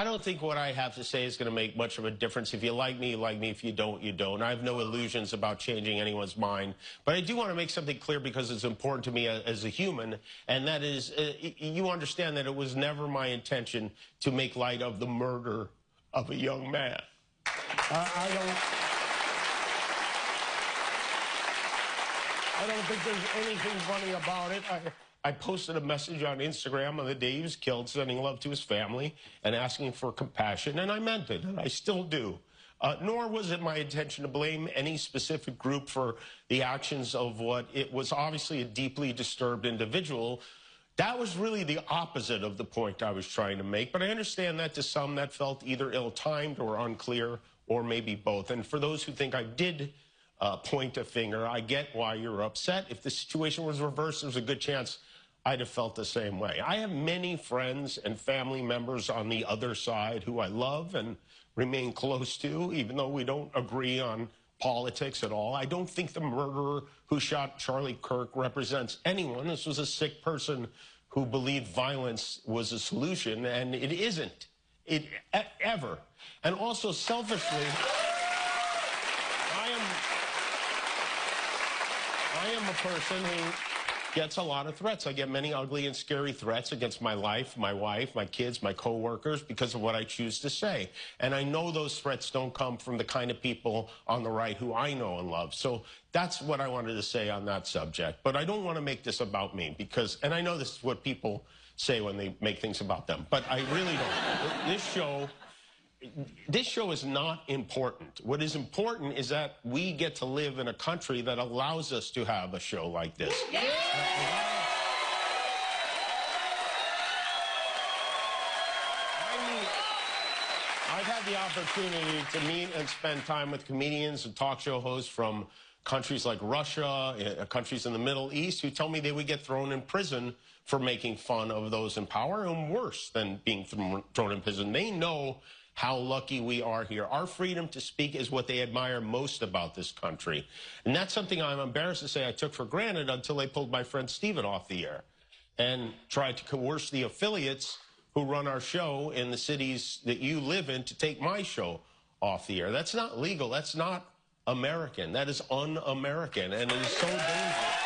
I don't think what I have to say is going to make much of a difference. If you like me, you like me. If you don't, you don't. I have no illusions about changing anyone's mind. But I do want to make something clear because it's important to me as a human, and that is, you understand that it was never my intention to make light of the murder of a young man. I don't think there's anything funny about it. I posted a message on Instagram on the day he was killed, sending love to his family and asking for compassion, and I meant it, and I still do. Nor was it my intention to blame any specific group for the actions of what it was obviously a deeply disturbed individual. That was really the opposite of the point I was trying to make, but I understand that to some that felt either ill-timed or unclear, or maybe both. And for those who think I did point a finger, I get why you're upset. If the situation was reversed, there's a good chance I'd have felt the same way. I have many friends and family members on the other side who I love and remain close to, even though we don't agree on politics at all. I don't think the murderer who shot Charlie Kirk represents anyone. This was a sick person who believed violence was a solution, and it isn't. Ever. And also, selfishly, I am a person who gets a lot of threats. I get many ugly and scary threats against my life, my wife, my kids, my coworkers because of what I choose to say. And I know those threats don't come from the kind of people on the right who I know and love. So that's what I wanted to say on that subject. But I don't want to make this about me because, and I know this is what people say when they make things about them, but I really don't. This show is not important. What is important is that we get to live in a country that allows us to have a show like this. Yeah. I've had the opportunity to meet and spend time with comedians and talk show hosts from countries like Russia, countries in the Middle East, who tell me they would get thrown in prison for making fun of those in power, and worse than being thrown in prison. They know how lucky we are here. Our freedom to speak is what they admire most about this country. And that's something I'm embarrassed to say I took for granted until they pulled my friend Steven off the air and tried to coerce the affiliates who run our show in the cities that you live in to take my show off the air. That's not legal. That's not American. That is un-American, and it is so dangerous.